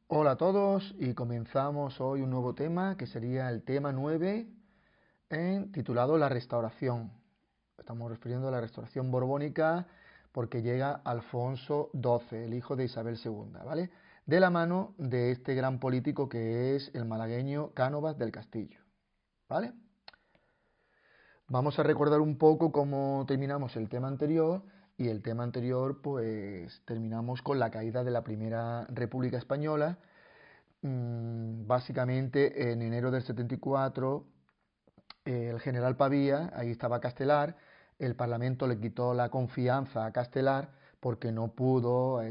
Hola a todos y comenzamos hoy un nuevo tema que sería el tema 9 titulado La Restauración. Estamos refiriendo a la restauración borbónica porque llega Alfonso XII, el hijo de Isabel II, ¿vale? De la mano de este gran político que es el malagueño Cánovas del Castillo, ¿vale? Vamos a recordar un poco cómo terminamos el tema anterior y el tema anterior pues terminamos con la caída de la Primera República Española. Básicamente en enero del 74 el general Pavía, ahí estaba Castelar, el Parlamento le quitó la confianza a Castelar porque no pudo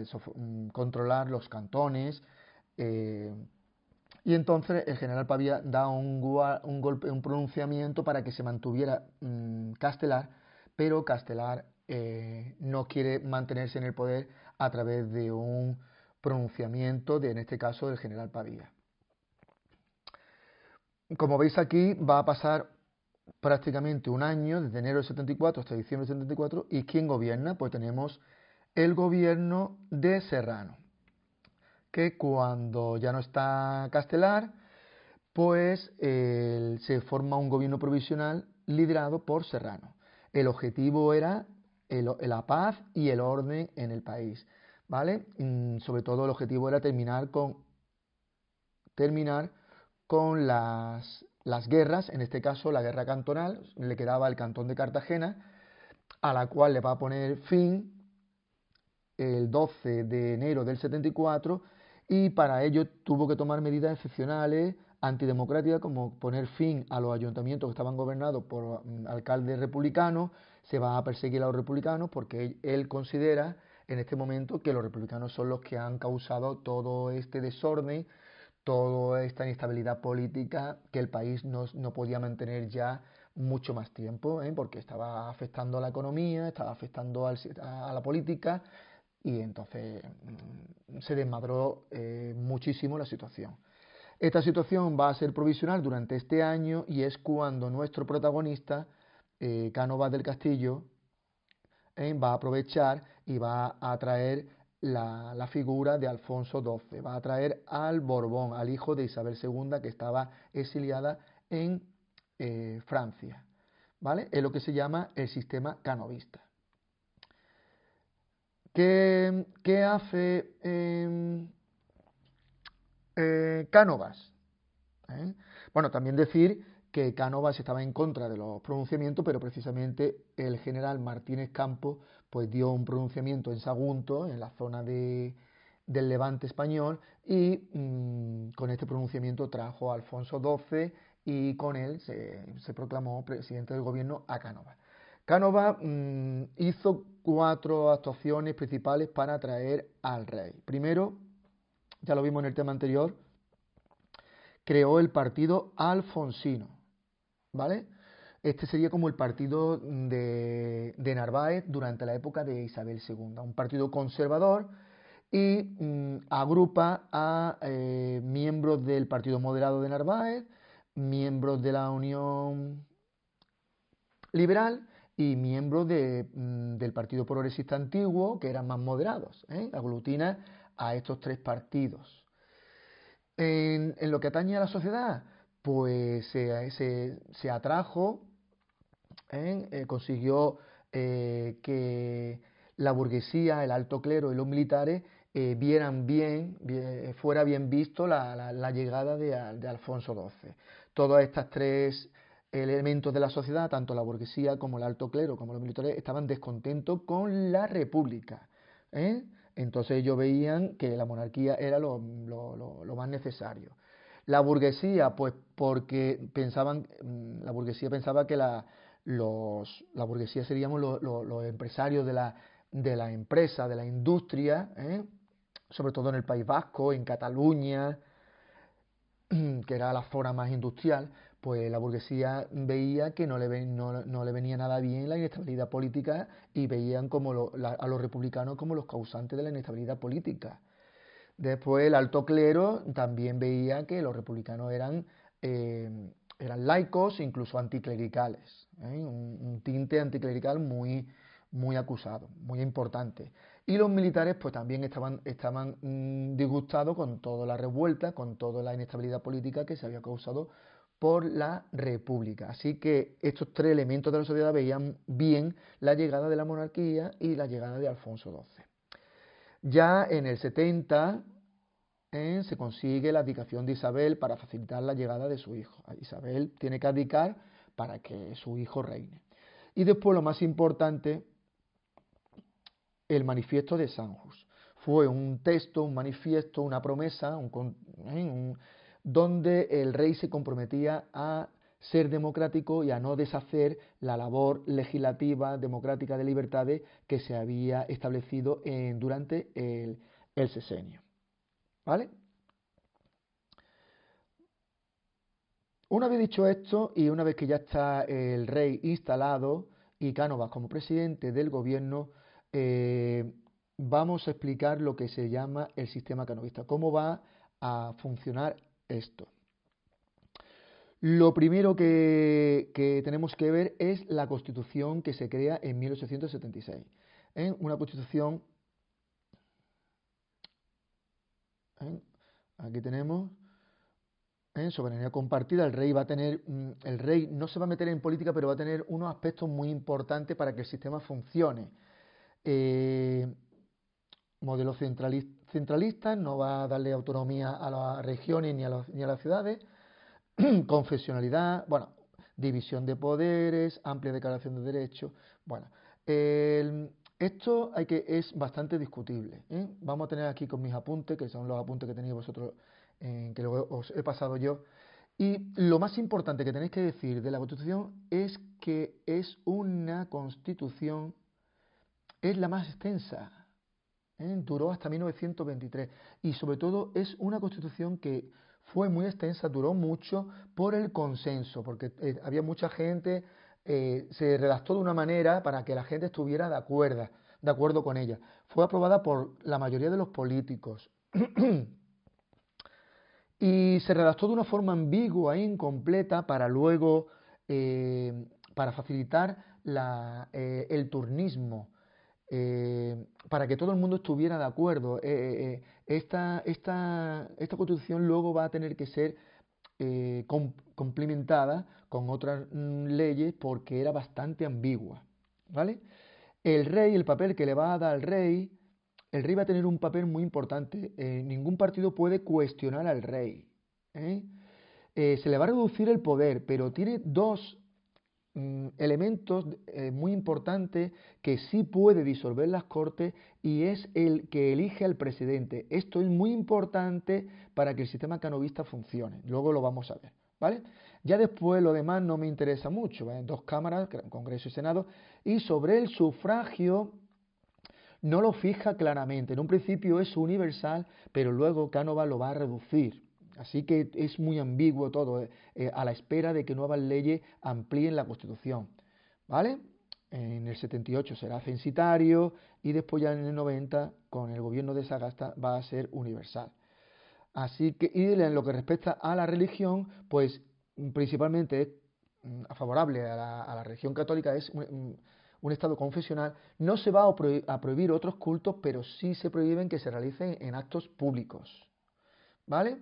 controlar los cantones, eh, y entonces el general Pavía da un golpe, un pronunciamiento para que se mantuviera Castelar, pero Castelar no quiere mantenerse en el poder a través de un pronunciamiento de, en este caso, del general Pavía. Como veis aquí, va a pasar prácticamente un año, desde enero del 74 hasta diciembre del 74, ¿y quién gobierna? Pues tenemos el gobierno de Serrano, que cuando ya no está Castelar, pues se forma un gobierno provisional liderado por Serrano. El objetivo era la paz y el orden en el país, ¿vale? Sobre todo el objetivo era terminar con las guerras, en este caso la guerra cantonal, le quedaba el cantón de Cartagena, a la cual le va a poner fin el 12 de enero del 74 y para ello tuvo que tomar medidas excepcionales antidemocráticas como poner fin a los ayuntamientos que estaban gobernados por alcaldes republicanos. Se va a perseguir a los republicanos porque él considera en este momento que los republicanos son los que han causado todo este desorden, toda esta inestabilidad política que el país no podía mantener ya mucho más tiempo, porque estaba afectando a la economía, estaba afectando a la política y entonces se desmadró muchísimo la situación. Esta situación va a ser provisional durante este año y es cuando nuestro protagonista, Cánovas del Castillo, va a aprovechar y va a traer la figura de Alfonso XII, va a traer al Borbón, al hijo de Isabel II que estaba exiliada en Francia, ¿vale? Es lo que se llama el sistema canovista. ¿Qué hace Cánovas? Bueno, también decir que Cánovas estaba en contra de los pronunciamientos, pero precisamente el general Martínez Campos pues dio un pronunciamiento en Sagunto, en la zona del Levante español, y con este pronunciamiento trajo a Alfonso XII y con él se proclamó presidente del gobierno a Cánovas. Cánovas hizo 4 actuaciones principales para atraer al rey. Primero, ya lo vimos en el tema anterior, creó el partido alfonsino, ¿vale? Este sería como el partido de Narváez durante la época de Isabel II, un partido conservador y agrupa a miembros del Partido Moderado de Narváez, miembros de la Unión Liberal y miembros del Partido Progresista Antiguo, que eran más moderados. Aglutina a estos 3 partidos. En lo que atañe a la sociedad, pues se atrajo, consiguió que la burguesía, el alto clero y los militares vieran fuera bien visto la llegada de Alfonso XII. Todos estos 3 elementos de la sociedad, tanto la burguesía como el alto clero como los militares, estaban descontentos con la república. ¿eh? Entonces ellos veían que la monarquía era lo más necesario. La burguesía, pues porque la burguesía pensaba que la burguesía seríamos los empresarios de la empresa, de la industria, sobre todo en el País Vasco, en Cataluña, que era la zona más industrial, pues la burguesía veía que no le venía nada bien la inestabilidad política y veían a los republicanos como los causantes de la inestabilidad política. Después el alto clero también veía que los republicanos eran laicos, incluso anticlericales, un tinte anticlerical muy, muy acusado, muy importante. Y los militares pues también estaban disgustados con toda la revuelta, con toda la inestabilidad política que se había causado por la República. Así que estos tres elementos de la sociedad veían bien la llegada de la monarquía y la llegada de Alfonso XII. Ya en el 70 se consigue la abdicación de Isabel para facilitar la llegada de su hijo. Isabel tiene que abdicar para que su hijo reine. Y después lo más importante, el manifiesto de Sanjus. Fue un texto, un manifiesto, una promesa, donde el rey se comprometía a ser democrático y a no deshacer la labor legislativa, democrática de libertades que se había establecido durante el sexenio. ¿Vale? Una vez dicho esto y una vez que ya está el rey instalado y Cánovas como presidente del gobierno, vamos a explicar lo que se llama el sistema canovista, cómo va a funcionar esto. Lo primero que tenemos que ver es la Constitución que se crea en 1876. Una Constitución, aquí tenemos, soberanía compartida. El rey no se va a meter en política, pero va a tener unos aspectos muy importantes para que el sistema funcione. Modelo centralista, no va a darle autonomía a las regiones ni a las ciudades. Confesionalidad, bueno, división de poderes, amplia declaración de derechos. Bueno, esto es bastante discutible. Vamos a tener aquí con mis apuntes, que son los apuntes que tenéis vosotros, que luego os he pasado yo. Y lo más importante que tenéis que decir de la Constitución es que es una Constitución, es la más extensa. Duró hasta 1923 y sobre todo es una Constitución que fue muy extensa, duró mucho por el consenso, porque había mucha gente, se redactó de una manera para que la gente estuviera de acuerdo con ella. Fue aprobada por la mayoría de los políticos y se redactó de una forma ambigua e incompleta para luego, para facilitar el turnismo, para que todo el mundo estuviera de acuerdo. Esta Constitución luego va a tener que ser complementada con otras leyes porque era bastante ambigua, ¿vale? El rey, el papel que le va a dar al rey, el rey va a tener un papel muy importante. Ningún partido puede cuestionar al rey. ¿eh? Se le va a reducir el poder, pero tiene dos elementos muy importantes que sí puede disolver las Cortes y es el que elige al presidente. Esto es muy importante para que el sistema canovista funcione. Luego lo vamos a ver, ¿vale? Ya después lo demás no me interesa mucho, ¿vale? Dos cámaras, Congreso y Senado, y sobre el sufragio no lo fija claramente. En un principio es universal, pero luego Cánovas lo va a reducir. Así que es muy ambiguo todo, a la espera de que nuevas leyes amplíen la Constitución. ¿Vale? En el 78 será censitario y después ya en el 90, con el gobierno de Sagasta, va a ser universal. Así que, y en lo que respecta a la religión, pues principalmente es favorable a la religión católica, es un estado confesional. No se va a prohibir otros cultos, pero sí se prohíben que se realicen en actos públicos. ¿Vale?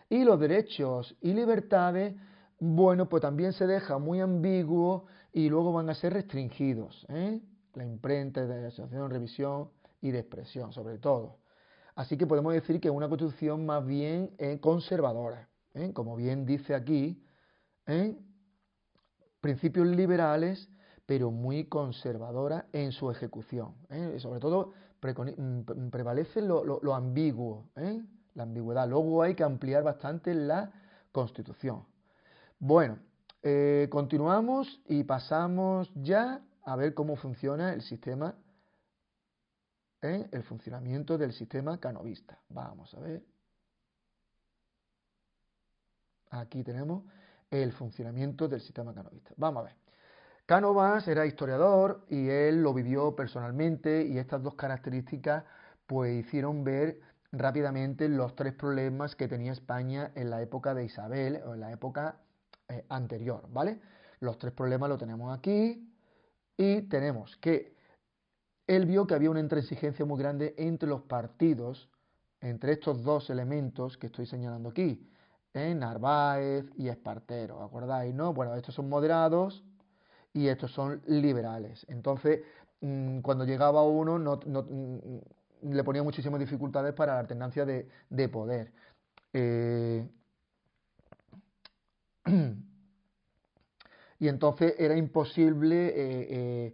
Y los derechos y libertades, bueno, pues también se deja muy ambiguo y luego van a ser restringidos. La imprenta de asociación, revisión y de expresión, sobre todo. Así que podemos decir que es una constitución más bien conservadora. Como bien dice aquí, principios liberales, pero muy conservadora en su ejecución. Sobre todo prevalece lo ambiguo, la ambigüedad. Luego hay que ampliar bastante la Constitución. Bueno, continuamos y pasamos ya a ver cómo funciona el sistema, el funcionamiento del sistema canovista. Vamos a ver. Aquí tenemos el funcionamiento del sistema canovista. Vamos a ver. Cánovas era historiador y él lo vivió personalmente y estas dos características pues hicieron ver rápidamente los tres problemas que tenía España en la época de Isabel o en la época anterior, ¿vale? Los tres problemas lo tenemos aquí y tenemos que él vio que había una intransigencia muy grande entre los partidos, entre estos dos elementos que estoy señalando aquí, Narváez y Espartero, ¿acordáis, no? Bueno, estos son moderados y estos son liberales. Entonces, cuando llegaba uno, le ponía muchísimas dificultades para la alternancia de poder. Y entonces era imposible,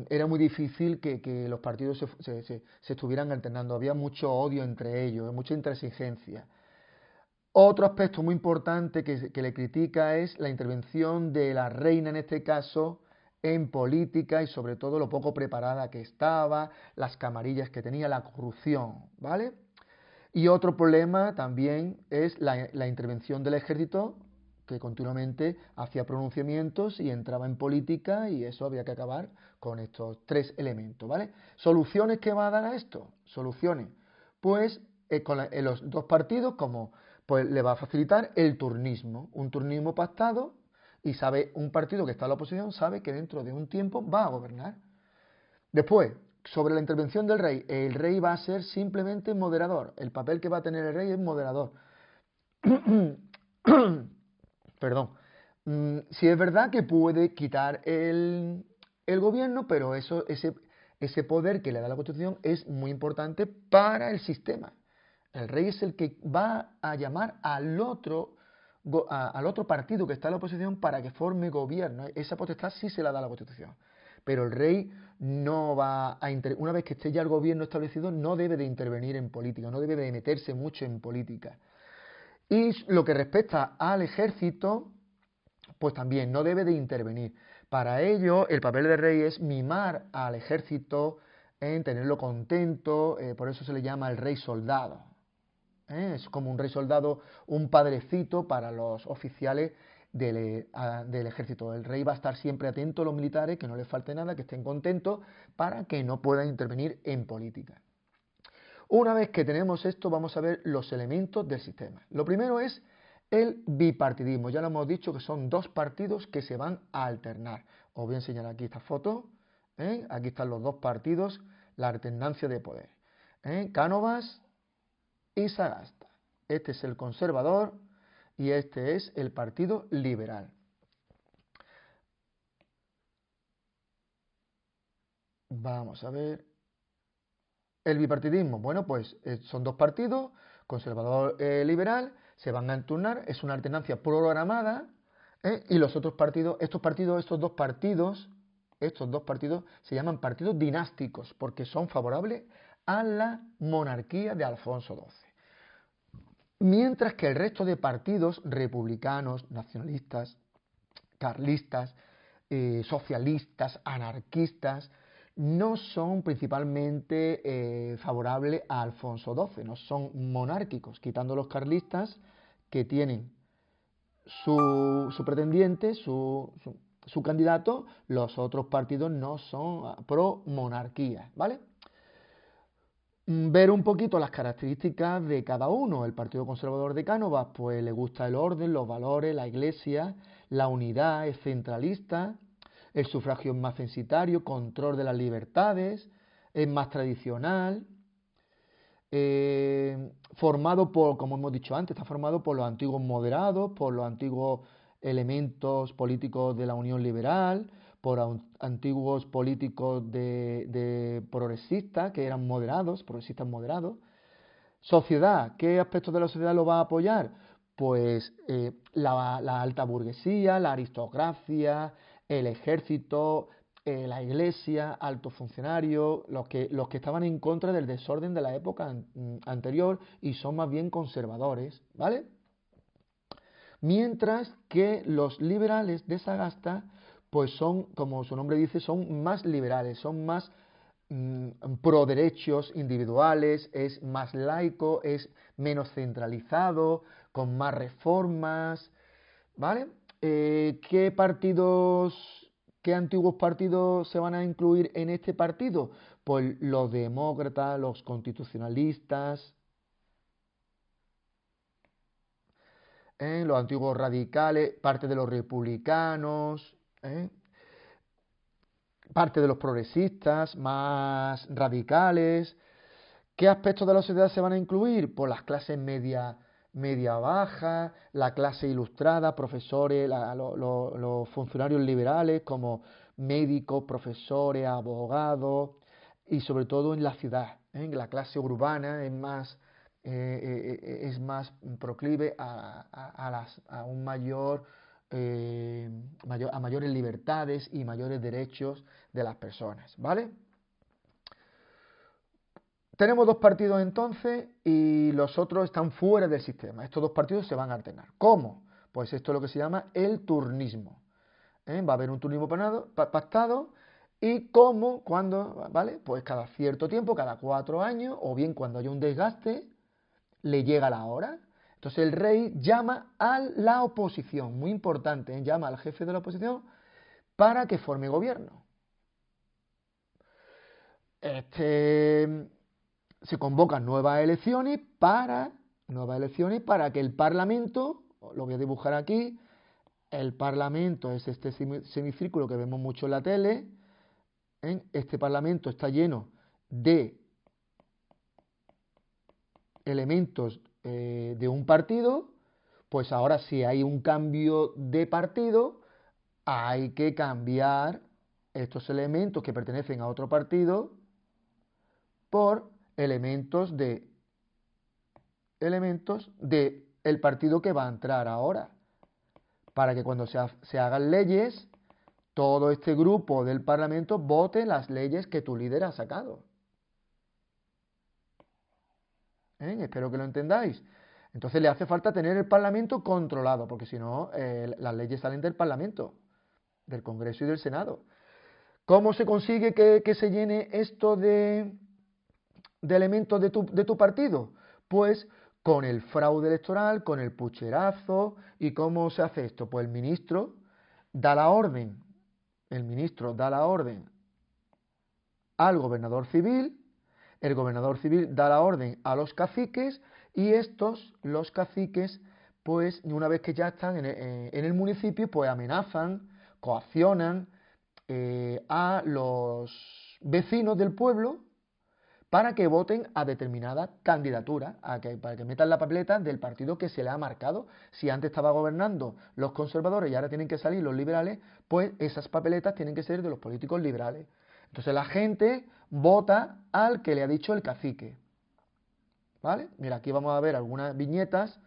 era muy difícil que los partidos se estuvieran alternando. Había mucho odio entre ellos, mucha intransigencia. Otro aspecto muy importante que le critica es la intervención de la reina, en este caso, en política y sobre todo lo poco preparada que estaba, las camarillas que tenía, la corrupción, ¿vale? Y otro problema también es la intervención del ejército, que continuamente hacía pronunciamientos y entraba en política, y eso había que acabar con estos tres elementos, ¿vale? ¿Soluciones que va a dar a esto? Soluciones. Pues en los dos partidos, como pues le va a facilitar el turnismo, un turnismo pactado, y sabe, un partido que está en la oposición sabe que dentro de un tiempo va a gobernar. Después, sobre la intervención del rey, el rey va a ser simplemente moderador. El papel que va a tener el rey es moderador. Perdón. Si es verdad que puede quitar el gobierno, pero ese poder que le da la Constitución es muy importante para el sistema. El rey es el que va a llamar al otro partido que está en la oposición para que forme gobierno. Esa potestad sí se la da la Constitución. Pero el rey no va a una vez que esté ya el gobierno establecido, no debe de intervenir en política, no debe de meterse mucho en política. Y lo que respecta al ejército, pues también no debe de intervenir. Para ello, el papel del rey es mimar al ejército, en tenerlo contento, por eso se le llama el rey soldado. Es como un rey soldado, un padrecito para los oficiales del ejército. El rey va a estar siempre atento a los militares, que no les falte nada, que estén contentos, para que no puedan intervenir en política. Una vez que tenemos esto, vamos a ver los elementos del sistema. Lo primero es el bipartidismo. Ya lo hemos dicho que son dos partidos que se van a alternar. Os voy a enseñar aquí esta foto. Aquí están los dos partidos, la alternancia de poder. Cánovas y Sagasta. Este es el conservador y este es el partido liberal. Vamos a ver. El bipartidismo, bueno, pues son dos partidos, conservador-liberal, se van a turnar, es una alternancia programada, y los otros partidos, estos dos partidos se llaman partidos dinásticos, porque son favorables a la monarquía de Alfonso XII. Mientras que el resto de partidos republicanos, nacionalistas, carlistas, socialistas, anarquistas, no son principalmente favorables a Alfonso XII, no son monárquicos, quitando los carlistas que tienen su pretendiente, su candidato, los otros partidos no son pro monarquía, ¿vale? Ver un poquito las características de cada uno. El Partido Conservador de Cánovas, pues le gusta el orden, los valores, la iglesia, la unidad, es centralista, el sufragio es más censitario, control de las libertades, es más tradicional, formado por, como hemos dicho antes, está formado por los antiguos moderados, por los antiguos elementos políticos de la Unión Liberal, por antiguos políticos de progresistas que eran moderados, progresistas moderados. Sociedad, ¿qué aspectos de la sociedad lo va a apoyar? Pues la alta burguesía, la aristocracia, el ejército, la iglesia, altos funcionarios, los que estaban en contra del desorden de la época anterior y son más bien conservadores, ¿vale? Mientras que los liberales de Sagasta, pues son, como su nombre dice, son más liberales, son más pro derechos individuales, es más laico, es menos centralizado, con más reformas, ¿vale? ¿Qué partidos, qué antiguos partidos se van a incluir en este partido? Pues los demócratas, los constitucionalistas, los antiguos radicales, parte de los republicanos, parte de los progresistas, más radicales. ¿Qué aspectos de la sociedad se van a incluir? Pues las clases media baja, la clase ilustrada, profesores, los funcionarios liberales como médicos, profesores, abogados y sobre todo en la ciudad, ¿eh? En la clase urbana es más proclive a un a mayores libertades y mayores derechos de las personas, ¿vale? Tenemos dos partidos entonces y los otros están fuera del sistema. Estos dos partidos se van a alternar. ¿Cómo? Pues esto es lo que se llama el turnismo. Va a haber un turnismo pactado y cómo, cuándo, ¿vale? Pues cada cierto tiempo, cada 4 años, o bien cuando haya un desgaste, le llega la hora. Entonces el rey llama a la oposición, muy importante, llama al jefe de la oposición para que forme gobierno. Se convocan nuevas elecciones para que el Parlamento, lo voy a dibujar aquí, el Parlamento es este semicírculo que vemos mucho en la tele, este Parlamento está lleno de elementos de un partido, pues ahora si hay un cambio de partido, hay que cambiar estos elementos que pertenecen a otro partido por elementos de el partido que va a entrar ahora, para que cuando se hagan leyes, todo este grupo del Parlamento vote las leyes que tu líder ha sacado. Espero que lo entendáis. Entonces le hace falta tener el Parlamento controlado, porque si no, las leyes salen del Parlamento, del Congreso y del Senado. ¿Cómo se consigue que se llene esto de elementos de tu partido? Pues con el fraude electoral, con el pucherazo. ¿Y cómo se hace esto? Pues el ministro da la orden al gobernador civil, el gobernador civil da la orden a los caciques y los caciques, pues una vez que ya están en el municipio, pues amenazan, coaccionan a los vecinos del pueblo para que voten a determinada candidatura, para que metan la papeleta del partido que se le ha marcado. Si antes estaba gobernando los conservadores y ahora tienen que salir los liberales, pues esas papeletas tienen que ser de los políticos liberales. Entonces la gente vota al que le ha dicho el cacique. ¿Vale? Mira, aquí vamos a ver algunas viñetas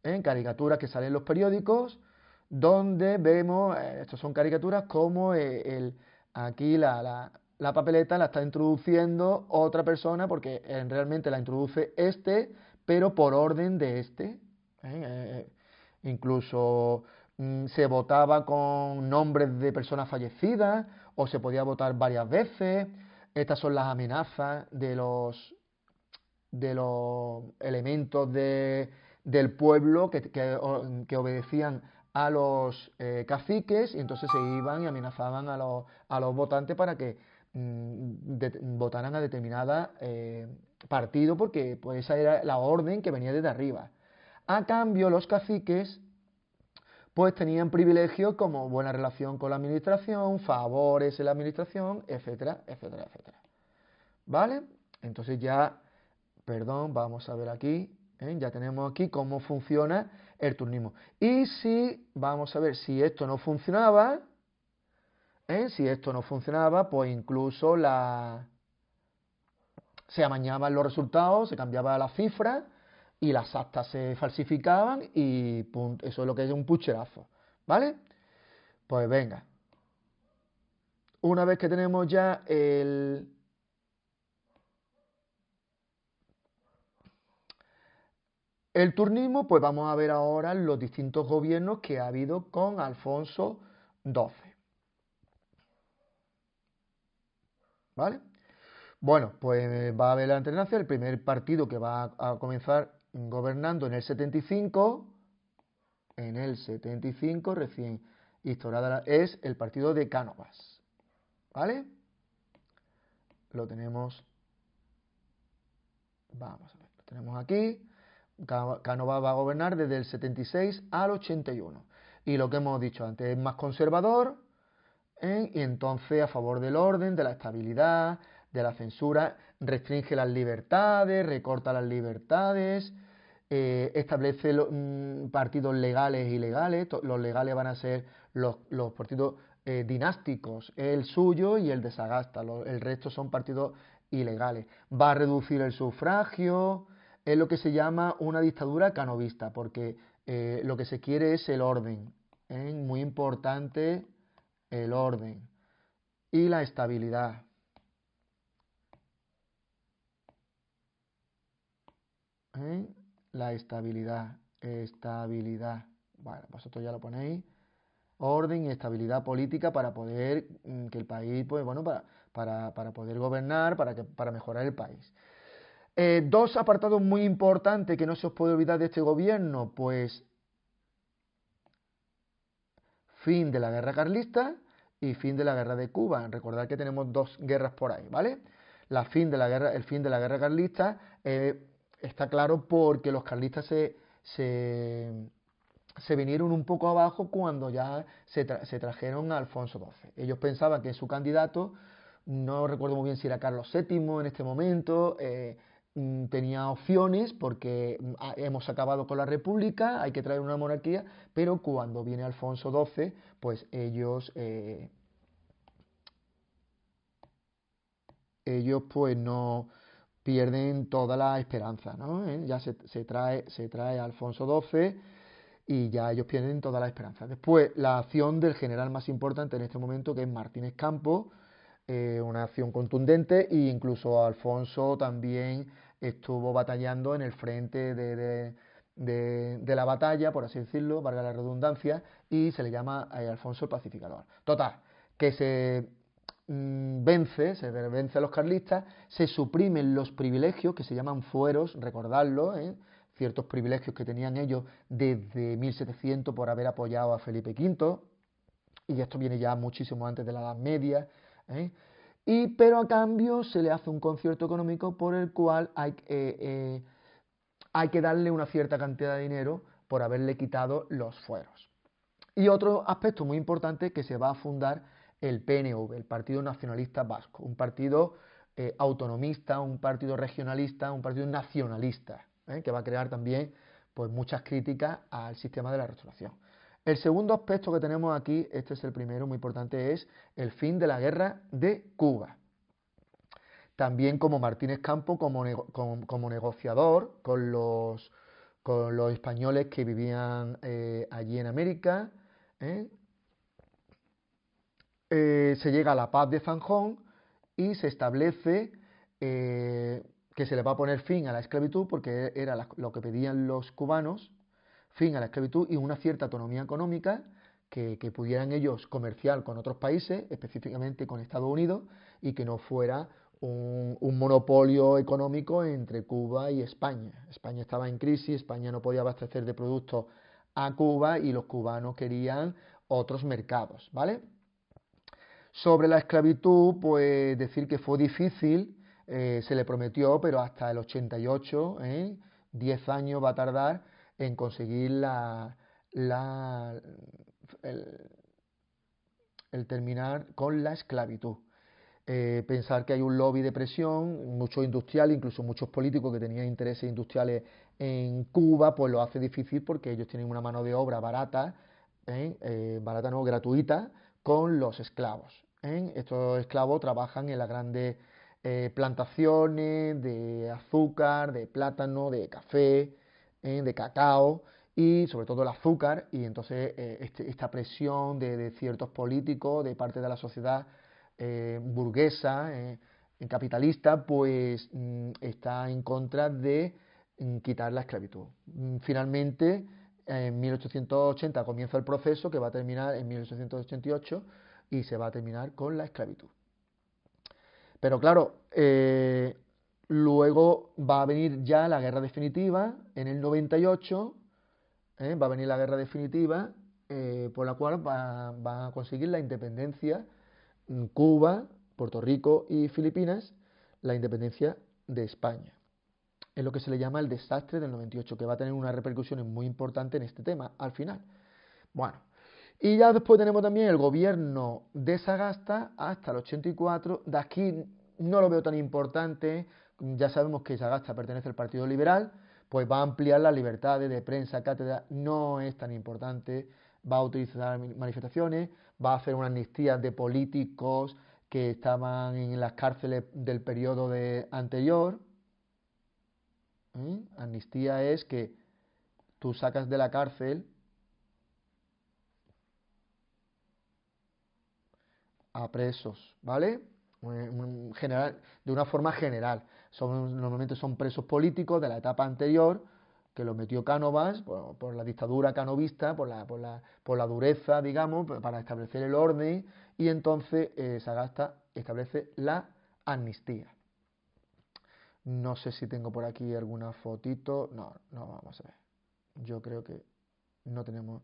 en caricaturas que salen en los periódicos, donde vemos, estas son caricaturas como aquí la papeleta la está introduciendo otra persona, porque realmente la introduce pero por orden de incluso se votaba con nombres de personas fallecidas, o se podía votar varias veces. Estas son las amenazas de los elementos del pueblo que obedecían a los caciques, y entonces se iban y amenazaban a los votantes para que votaran a determinada partido, porque pues esa era la orden que venía desde arriba. A cambio, los caciques pues tenían privilegios como buena relación con la administración, favores en la administración, etcétera, etcétera, etcétera. ¿Vale? Entonces vamos a ver aquí, ya tenemos aquí cómo funciona el turnismo. Y vamos a ver, si esto no funcionaba, pues incluso se amañaban los resultados, se cambiaba la cifra y las actas se falsificaban y punto, eso es lo que es un pucherazo, ¿vale? Pues venga, una vez que tenemos ya el turnismo, pues vamos a ver ahora los distintos gobiernos que ha habido con Alfonso XII. ¿Vale? Bueno, pues va a haber la alternancia. El primer partido que va a comenzar gobernando en el 75, recién instaurada, es el partido de Cánovas. ¿Vale? Lo tenemos. Vamos a ver, lo tenemos aquí. Cánovas va a gobernar desde el 76 al 81. Y lo que hemos dicho antes, es más conservador, Y entonces a favor del orden, de la estabilidad, de la censura, restringe las libertades, recorta las libertades, establece partidos legales e ilegales. Los legales van a ser los partidos dinásticos, el suyo y el de Sagasta. El resto son partidos ilegales. Va a reducir el sufragio. Es lo que se llama una dictadura canovista, porque lo que se quiere es el orden. Muy importante el orden y la estabilidad. La estabilidad, estabilidad. Bueno, vosotros ya lo ponéis. Orden y estabilidad política para poder que el país, pues bueno, para poder gobernar, para mejorar el país. Dos apartados muy importantes que no se os puede olvidar de este gobierno, pues fin de la guerra carlista y fin de la guerra de Cuba. Recordad que tenemos dos guerras por ahí, ¿vale? El fin de la guerra carlista está claro porque los carlistas se vinieron un poco abajo cuando ya se trajeron a Alfonso XII. Ellos pensaban que su candidato, no recuerdo muy bien si era Carlos VII en este momento, tenía opciones porque hemos acabado con la República, hay que traer una monarquía, pero cuando viene Alfonso XII, pues ellos pues no pierden toda la esperanza, ¿no? Ya se trae a Alfonso XII y ya ellos pierden toda la esperanza. Después, la acción del general más importante en este momento, que es Martínez Campos, una acción contundente, e incluso Alfonso también estuvo batallando en el frente de la batalla, por así decirlo, valga la redundancia, y se le llama Alfonso el Pacificador. Total, que se vence a los carlistas, se suprimen los privilegios que se llaman fueros, recordadlo, ciertos privilegios que tenían ellos desde 1700 por haber apoyado a Felipe V, y esto viene ya muchísimo antes de la Edad Media, ¿eh? Pero a cambio se le hace un concierto económico por el cual hay que darle una cierta cantidad de dinero por haberle quitado los fueros. Y otro aspecto muy importante, que se va a fundar el PNV, el Partido Nacionalista Vasco, un partido autonomista, un partido regionalista, un partido nacionalista, que va a crear también pues, muchas críticas al sistema de la Restauración. El segundo aspecto que tenemos aquí, este es el primero, muy importante, es el fin de la guerra de Cuba. También como Martínez Campos, como negociador con los españoles que vivían allí en América, ¿eh? Se llega a la paz de Zanjón y se establece que se le va a poner fin a la esclavitud, porque era lo que pedían los cubanos, fin a la esclavitud y una cierta autonomía económica, que pudieran ellos comerciar con otros países, específicamente con Estados Unidos, y que no fuera un monopolio económico entre Cuba y España. España estaba en crisis, España no podía abastecer de productos a Cuba y los cubanos querían otros mercados, ¿vale? Sobre la esclavitud, pues decir que fue difícil, se le prometió, pero hasta el 88, 10 años va a tardar en conseguir el, el terminar con la esclavitud. Pensar que hay un lobby de presión, muchos industriales, incluso muchos políticos que tenían intereses industriales en Cuba, pues lo hace difícil porque ellos tienen una mano de obra barata, barata no, gratuita, con los esclavos. Estos esclavos trabajan en las grandes plantaciones de azúcar, de plátano, de café, de cacao y sobre todo el azúcar, y entonces esta presión de ciertos políticos, de parte de la sociedad burguesa, capitalista, pues está en contra de quitar la esclavitud. Finalmente, en 1880 comienza el proceso que va a terminar en 1888 y se va a terminar con la esclavitud. Pero claro, luego va a venir ya la guerra definitiva en el 98, va a venir la guerra definitiva por la cual va a conseguir la independencia Cuba, Puerto Rico y Filipinas, la independencia de España. Es lo que se le llama el desastre del 98, que va a tener unas repercusiones muy importantes en este tema al final. Bueno, Y ya después tenemos también el gobierno de Sagasta hasta el 84. De aquí no lo veo tan importante. Ya sabemos que Sagasta pertenece al Partido Liberal, pues va a ampliar las libertades de prensa, cátedra, no es tan importante. Va a utilizar manifestaciones, va a hacer una amnistía de políticos que estaban en las cárceles del periodo anterior. Amnistía es que tú sacas de la cárcel a presos, ¿vale? General, de una forma general. Normalmente son presos políticos de la etapa anterior, que los metió Cánovas por la dictadura canovista, por la dureza, digamos, para establecer el orden, y entonces Sagasta establece la amnistía. No sé si tengo por aquí alguna fotito. No, no, vamos a ver. Yo creo que no tenemos.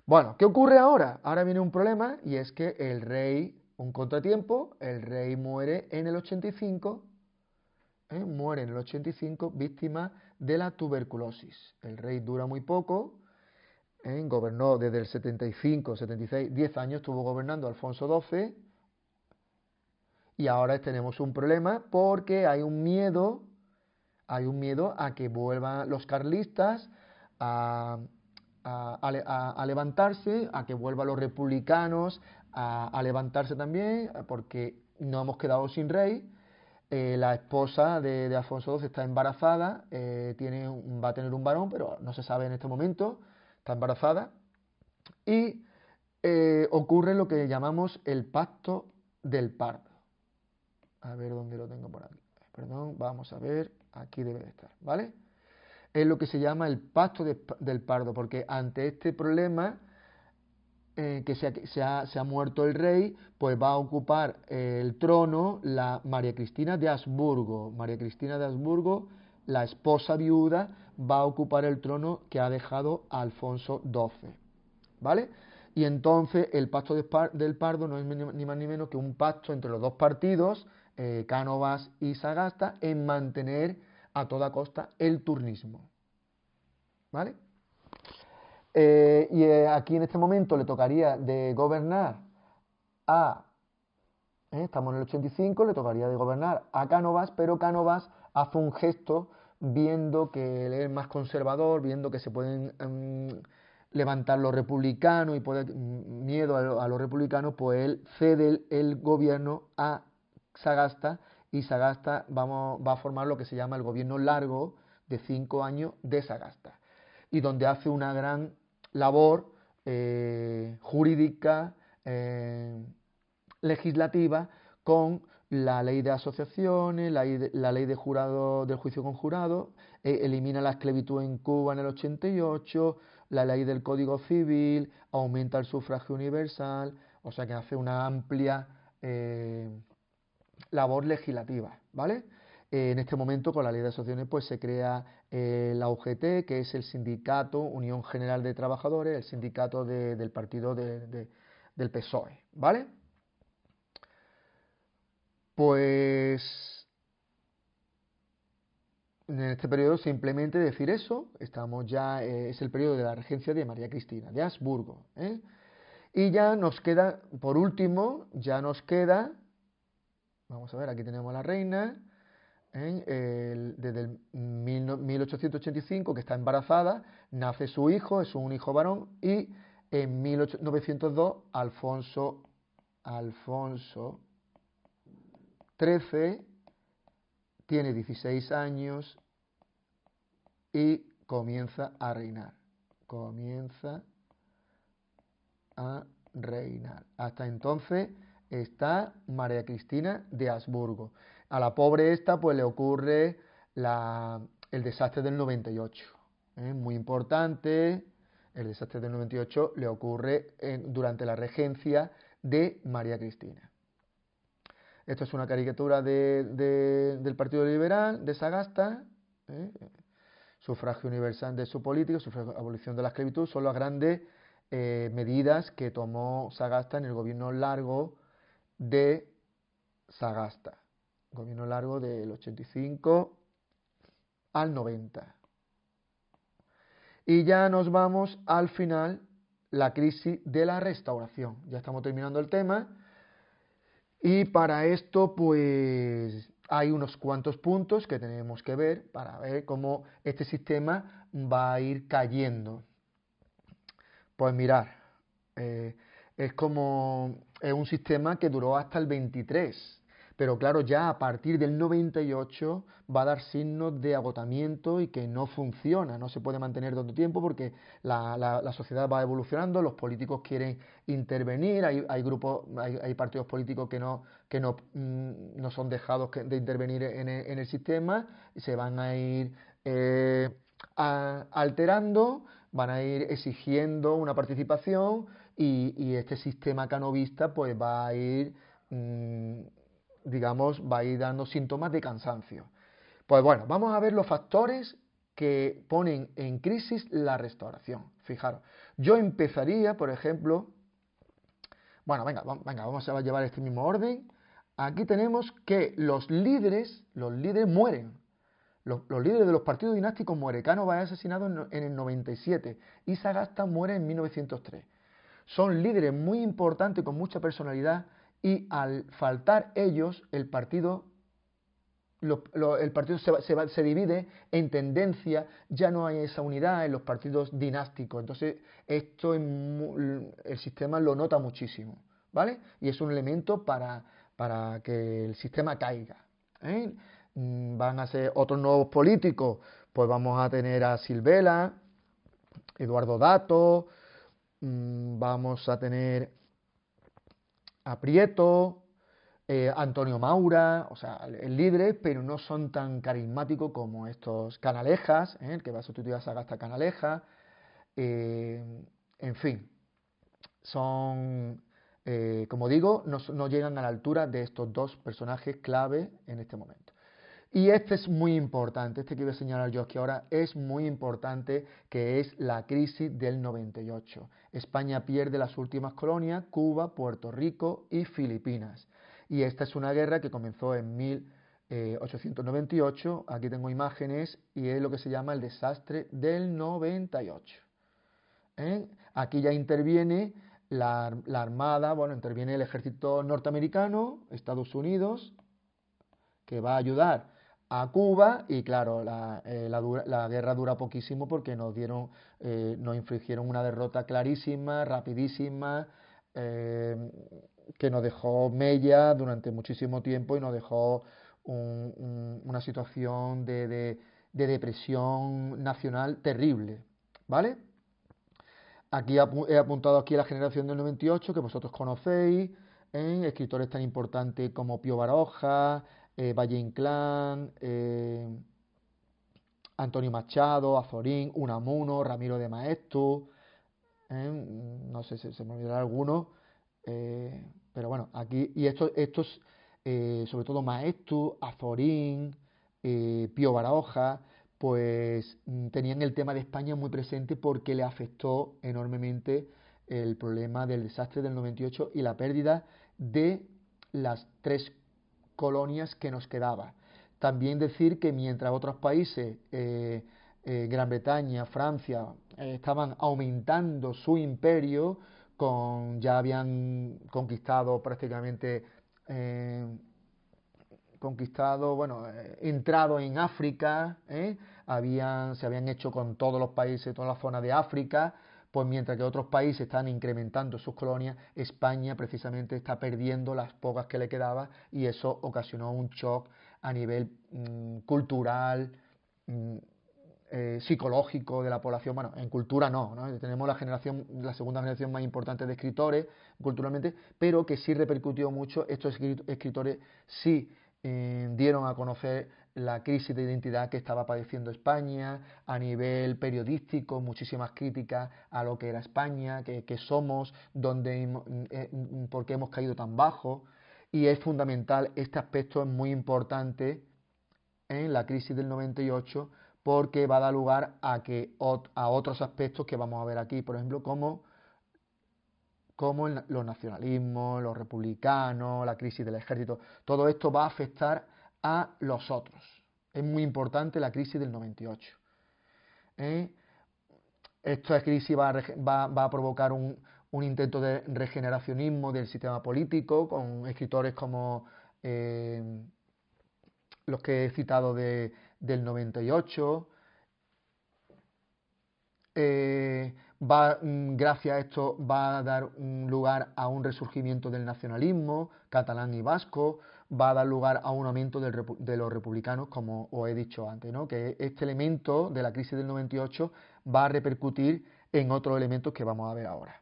Bueno, ¿qué ocurre ahora? Ahora viene un problema y es que el rey, un contratiempo, el rey muere en el 85, muere en el 85 víctima de la tuberculosis. El rey dura muy poco, gobernó desde el 75, 76, 10 años estuvo gobernando Alfonso XII y ahora tenemos un problema porque hay un miedo a que vuelvan los carlistas a, a levantarse, a que vuelvan los republicanos a levantarse también, porque no hemos quedado sin rey. La esposa de Alfonso XII está embarazada, va a tener un varón, pero no se sabe en este momento, está embarazada, y ocurre lo que llamamos el pacto del Pardo. A ver dónde lo tengo por aquí. Perdón, vamos a ver, aquí debe de estar, ¿vale? Es lo que se llama el pacto del Pardo, porque ante este problema que se ha muerto el rey, pues va a ocupar el trono la María Cristina de Habsburgo. María Cristina de Habsburgo, la esposa viuda, va a ocupar el trono que ha dejado Alfonso XII, ¿vale? Y entonces el pacto del Pardo no es ni más ni menos que un pacto entre los dos partidos, Cánovas y Sagasta, en mantener a toda costa el turnismo, ¿vale? Aquí en este momento le tocaría de gobernar a, estamos en el 85, le tocaría de gobernar a Cánovas, pero Cánovas hace un gesto viendo que él es más conservador, viendo que se pueden levantar los republicanos y miedo a los republicanos, pues él cede el gobierno a Sagasta y Sagasta va a formar lo que se llama el gobierno largo de 5 años de Sagasta y donde hace una gran labor jurídica, legislativa, con la ley de asociaciones, la ley de jurado, del juicio con jurado, elimina la esclavitud en Cuba en el 88, la ley del Código Civil, aumenta el sufragio universal, o sea que hace una amplia labor legislativa, ¿vale? En este momento, con la ley de asociaciones, pues se crea la UGT, que es el sindicato, Unión General de Trabajadores, el sindicato del partido del PSOE, ¿vale? Pues en este periodo simplemente decir eso, estamos ya, es el periodo de la regencia de María Cristina, de Habsburgo, ¿eh? Y ya nos queda, por último, vamos a ver, aquí tenemos a la reina, desde el 1885, que está embarazada, nace su hijo, es un hijo varón, y en 1902 Alfonso XIII tiene 16 años y comienza a reinar. Hasta entonces está María Cristina de Habsburgo. A la pobre esta pues le ocurre el desastre del 98. Muy importante, el desastre del 98 le ocurre durante la regencia de María Cristina. Esto es una caricatura del Partido Liberal, de Sagasta, sufragio universal de su política, abolición de la esclavitud, son las grandes medidas que tomó Sagasta en el gobierno largo de Sagasta, gobierno largo del 85 al 90. Y ya nos vamos al final, la crisis de la Restauración. Ya estamos terminando el tema y para esto pues hay unos cuantos puntos que tenemos que ver para ver cómo este sistema va a ir cayendo. Pues mirar, es un sistema que duró hasta el 23, pero claro, ya a partir del 98 va a dar signos de agotamiento y que no funciona, no se puede mantener tanto tiempo porque la sociedad va evolucionando, los políticos quieren intervenir, hay grupos, hay partidos políticos que no son dejados de intervenir en el sistema, se van a ir alterando, van a ir exigiendo una participación y este sistema canovista pues va a ir, digamos, va a ir dando síntomas de cansancio. Pues bueno, vamos a ver los factores que ponen en crisis la restauración. Fijaros, yo empezaría, por ejemplo, bueno, venga, vamos a llevar este mismo orden. Aquí tenemos que los líderes mueren. Los líderes de los partidos dinásticos mueren. Cánovas es asesinado en el 97 y Sagasta muere en 1903. Son líderes muy importantes con mucha personalidad y al faltar ellos el partido se divide en tendencia, ya no hay esa unidad en los partidos dinásticos. Entonces el sistema lo nota muchísimo, ¿vale? Y es un elemento para que el sistema caiga, ¿eh? Van a ser otros nuevos políticos, pues vamos a tener a Silvela, Eduardo Dato, vamos a tener a Prieto, Antonio Maura, o sea, líderes, pero no son tan carismáticos como estos Canalejas, el que va a sustituir a Sagasta Canalejas, en fin, son, como digo, no llegan a la altura de estos dos personajes clave en este momento. Y este es muy importante, este que voy a señalar yo aquí ahora es muy importante, que es la crisis del 98. España pierde las últimas colonias, Cuba, Puerto Rico y Filipinas. Y esta es una guerra que comenzó en 1898, aquí tengo imágenes, y es lo que se llama el desastre del 98. Aquí ya interviene la Armada, bueno, interviene el ejército norteamericano, Estados Unidos, que va a ayudar a Cuba y claro, la guerra dura poquísimo porque nos infligieron una derrota clarísima, rapidísima, que nos dejó mella durante muchísimo tiempo y nos dejó una situación de depresión nacional terrible, ¿vale? Aquí he apuntado aquí la generación del 98 que vosotros conocéis, escritores tan importantes como Pío Baroja, Valle Inclán, Antonio Machado, Azorín, Unamuno, Ramiro de Maeztu, no sé si se me olvidará alguno, pero bueno, aquí, y estos sobre todo Maeztu, Azorín, Pío Baroja, pues tenían el tema de España muy presente porque le afectó enormemente el problema del desastre del 98 y la pérdida de las tres colonias que nos quedaba. También decir que mientras otros países, Gran Bretaña, Francia, estaban aumentando su imperio, ya habían conquistado prácticamente, entrado en África, se habían hecho con todos los países, toda la zona de África, pues mientras que otros países están incrementando sus colonias, España precisamente está perdiendo las pocas que le quedaba y eso ocasionó un shock a nivel cultural, psicológico de la población. Bueno, en cultura no, tenemos la segunda generación más importante de escritores culturalmente, pero que sí repercutió mucho. Estos escritores sí dieron a conocer la crisis de identidad que estaba padeciendo España, a nivel periodístico, muchísimas críticas a lo que era España, que somos, por qué hemos caído tan bajo, y es fundamental, este aspecto es muy importante en la crisis del 98 porque va a dar lugar a otros aspectos que vamos a ver aquí, por ejemplo, como los nacionalismos, los republicanos, la crisis del ejército, todo esto va a afectar a los otros. Es muy importante la crisis del 98. Esta crisis va a provocar un intento de regeneracionismo del sistema político, con escritores como los que he citado del 98. Gracias a esto va a dar un lugar a un resurgimiento del nacionalismo catalán y vasco, va a dar lugar a un aumento de los republicanos, como os he dicho antes, ¿no? Que este elemento de la crisis del 98 va a repercutir en otros elementos que vamos a ver ahora.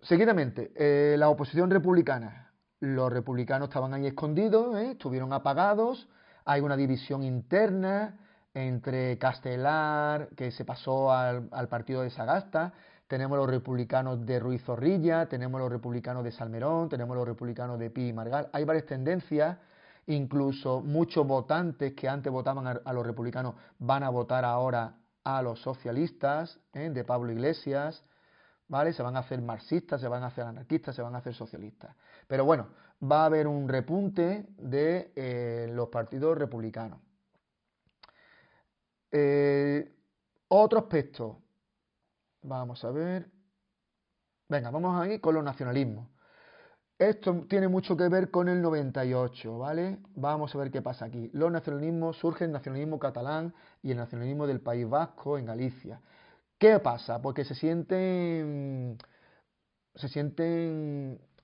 Seguidamente, la oposición republicana. Los republicanos estaban ahí escondidos, estuvieron apagados, hay una división interna entre Castelar, que se pasó al partido de Sagasta, tenemos los republicanos de Ruiz Zorrilla, tenemos los republicanos de Salmerón, tenemos los republicanos de Pi y Margal. Hay varias tendencias, incluso muchos votantes que antes votaban a los republicanos van a votar ahora a los socialistas, de Pablo Iglesias. ¿Vale? Se van a hacer marxistas, se van a hacer anarquistas, se van a hacer socialistas. Pero bueno, va a haber un repunte de los partidos republicanos. Otro aspecto. Vamos a ver. Venga, vamos a ir con los nacionalismos. Esto tiene mucho que ver con el 98, ¿vale? Vamos a ver qué pasa aquí. Los nacionalismos, surge el nacionalismo catalán y el nacionalismo del País Vasco en Galicia. ¿Qué pasa? Porque se sienten,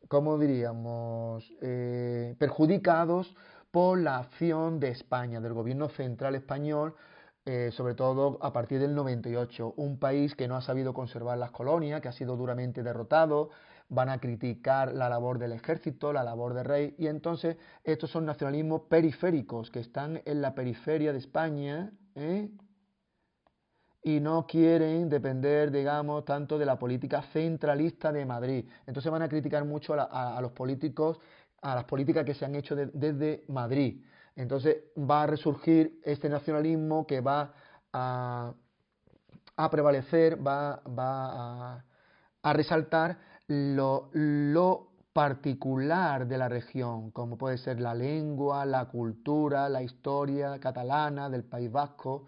¿cómo diríamos?, perjudicados por la acción de España, del gobierno central español, sobre todo a partir del 98, un país que no ha sabido conservar las colonias, que ha sido duramente derrotado, van a criticar la labor del ejército, la labor del rey, y entonces estos son nacionalismos periféricos, que están en la periferia de España, y no quieren depender, digamos, tanto de la política centralista de Madrid. Entonces van a criticar mucho a los políticos, a las políticas que se han hecho desde Madrid. Entonces va a resurgir este nacionalismo que va a prevalecer, a resaltar lo particular de la región, como puede ser la lengua, la cultura, la historia catalana del País Vasco,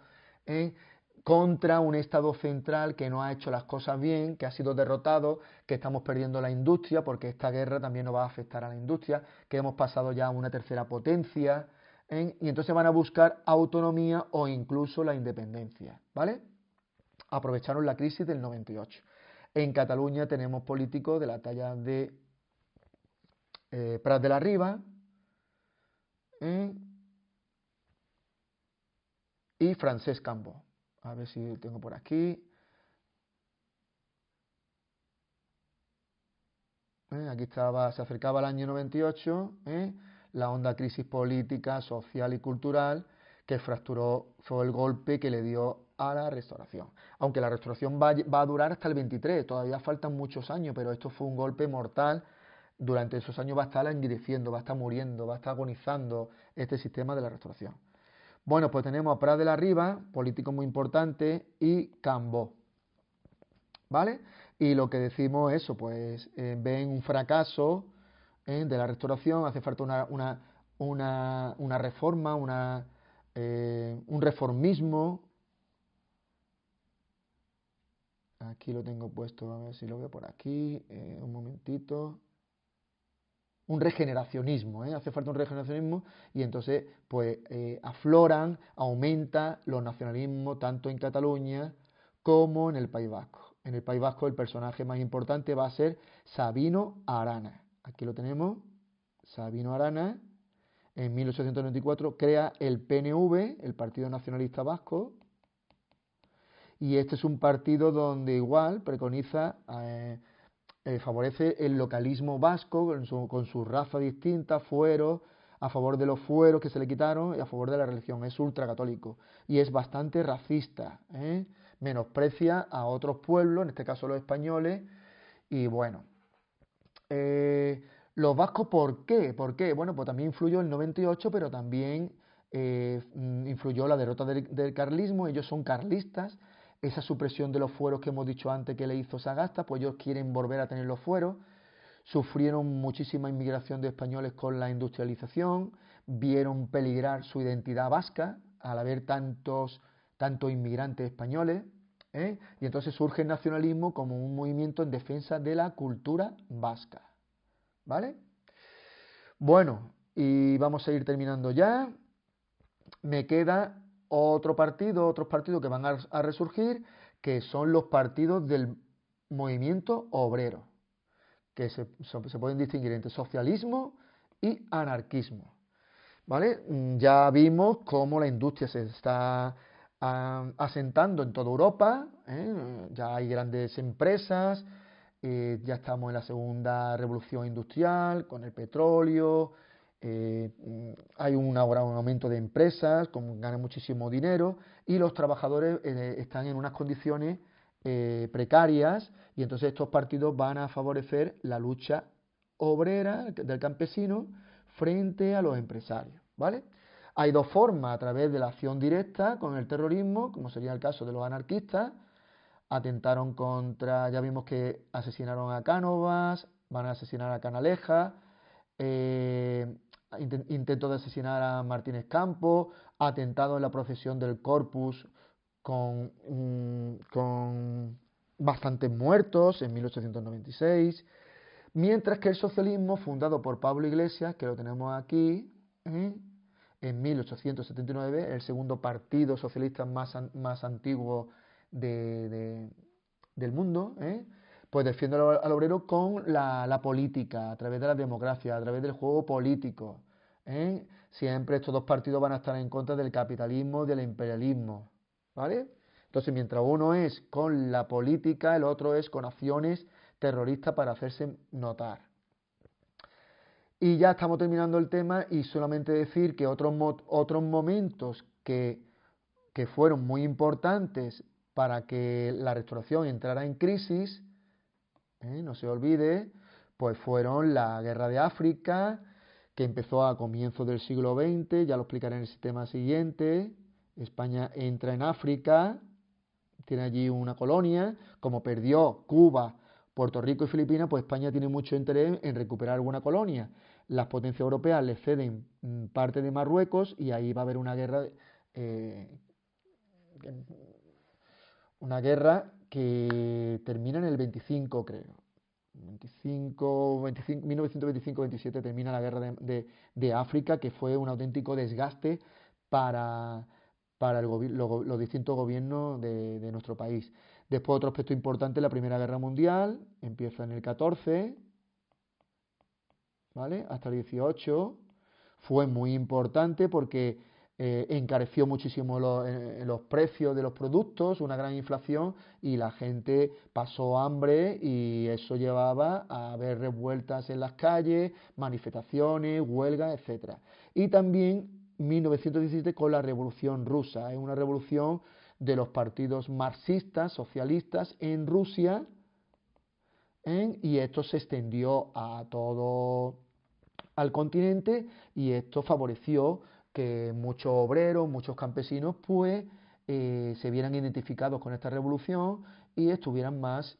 contra un Estado central que no ha hecho las cosas bien, que ha sido derrotado, que estamos perdiendo la industria, porque esta guerra también nos va a afectar a la industria, que hemos pasado ya a una tercera potencia, y entonces van a buscar autonomía o incluso la independencia, ¿vale? Aprovecharon la crisis del 98. En Cataluña tenemos políticos de la talla de Prat de la Riba y Francesc Cambó. A ver si tengo por aquí. Aquí estaba, se acercaba el año 98, la honda crisis política, social y cultural que fracturó, fue el golpe que le dio a la restauración. Aunque la restauración va a durar hasta el 23, todavía faltan muchos años, pero esto fue un golpe mortal. Durante esos años va a estar languideciendo, va a estar muriendo, va a estar agonizando este sistema de la restauración. Bueno, pues tenemos a Prat de la Riba, político muy importante, y Cambó, ¿vale? Y lo que decimos es eso, pues ven un fracaso de la restauración, hace falta una reforma, un reformismo. Aquí lo tengo puesto, a ver si lo veo por aquí, un momentito. Un regeneracionismo, hace falta un regeneracionismo y entonces pues afloran, aumenta los nacionalismos tanto en Cataluña como en el País Vasco. En el País Vasco el personaje más importante va a ser Sabino Arana. Aquí lo tenemos, Sabino Arana, en 1894 crea el PNV, el Partido Nacionalista Vasco, y este es un partido donde igual preconiza favorece el localismo vasco con su raza distinta, fueros, a favor de los fueros que se le quitaron y a favor de la religión. Es ultracatólico y es bastante racista, menosprecia a otros pueblos, en este caso los españoles, y bueno. Los vascos, ¿por qué? ¿Por qué? Bueno, pues también influyó el 98, pero también influyó la derrota del carlismo. Ellos son carlistas. Esa supresión de los fueros que hemos dicho antes que le hizo Sagasta, pues ellos quieren volver a tener los fueros. Sufrieron muchísima inmigración de españoles con la industrialización, vieron peligrar su identidad vasca, al haber tantos inmigrantes españoles, y entonces surge el nacionalismo como un movimiento en defensa de la cultura vasca, ¿vale? Bueno, y vamos a ir terminando ya. Me queda otros partidos que van a resurgir, que son los partidos del movimiento obrero, que se pueden distinguir entre socialismo y anarquismo, ¿vale? Ya vimos cómo la industria se está asentando en toda Europa, ya hay grandes empresas, ya estamos en la segunda revolución industrial con el petróleo, hay un aumento de empresas, ganan muchísimo dinero y los trabajadores están en unas condiciones precarias, y entonces estos partidos van a favorecer la lucha obrera del campesino frente a los empresarios, ¿vale? Hay dos formas: a través de la acción directa con el terrorismo, como sería el caso de los anarquistas. Atentaron contra, ya vimos que asesinaron a Cánovas, van a asesinar a Canalejas, intento de asesinar a Martínez Campos, atentado en la procesión del Corpus con bastantes muertos en 1896, mientras que el socialismo, fundado por Pablo Iglesias, que lo tenemos aquí, en 1879, el segundo partido socialista más antiguo del mundo, pues defiende al obrero con la política, a través de la democracia, a través del juego político. Siempre estos dos partidos van a estar en contra del capitalismo y del imperialismo, ¿vale? Entonces, mientras uno es con la política, el otro es con acciones terroristas para hacerse notar. Y ya estamos terminando el tema, y solamente decir que otros momentos que fueron muy importantes para que la restauración entrara en crisis, no se olvide, pues fueron la Guerra de África, que empezó a comienzos del siglo XX, ya lo explicaré en el sistema siguiente. España entra en África, tiene allí una colonia. Como perdió Cuba, Puerto Rico y Filipinas, pues España tiene mucho interés en recuperar alguna colonia. Las potencias europeas le ceden parte de Marruecos, y ahí va a haber una guerra que termina en el 25, creo. 1925-27 termina la guerra de África, que fue un auténtico desgaste para los distintos gobiernos de nuestro país. Después, otro aspecto importante, la Primera Guerra Mundial, empieza en el 14, ¿vale? Hasta el 18. Fue muy importante porque encareció muchísimo los precios de los productos, una gran inflación, y la gente pasó hambre, y eso llevaba a ver revueltas en las calles, manifestaciones, huelgas, etc. Y también 1917 con la Revolución Rusa, es una revolución de los partidos marxistas, socialistas en Rusia, y esto se extendió a todo al continente, y esto favoreció que muchos obreros, muchos campesinos, pues se vieran identificados con esta revolución y estuvieran más,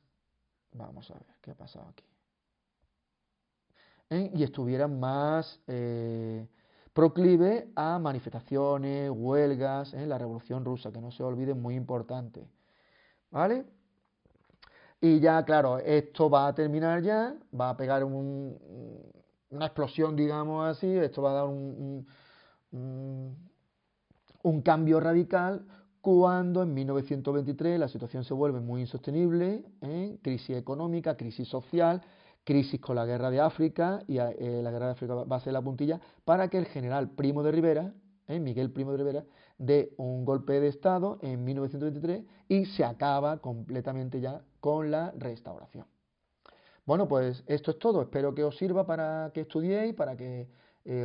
vamos a ver qué ha pasado aquí, y estuvieran más proclive a manifestaciones, huelgas, la Revolución Rusa, que no se olvide, muy importante, ¿vale? Y ya, claro, esto va a terminar ya, va a pegar una explosión, digamos así, esto va a dar un cambio radical cuando en 1923 la situación se vuelve muy insostenible, crisis económica, crisis social, crisis con la guerra de África, y la guerra de África va a ser la puntilla para que el general Primo de Rivera, Miguel Primo de Rivera, dé un golpe de Estado en 1923, y se acaba completamente ya con la restauración. Bueno, pues esto es todo. Espero que os sirva para que estudiéis, para que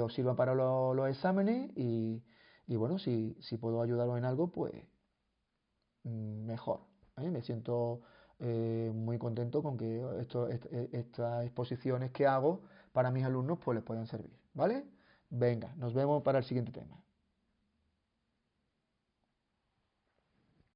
os sirva para los exámenes, y bueno, si puedo ayudaros en algo, pues mejor. Me siento muy contento con que estas exposiciones que hago para mis alumnos pues les puedan servir, ¿vale? Venga, nos vemos para el siguiente tema.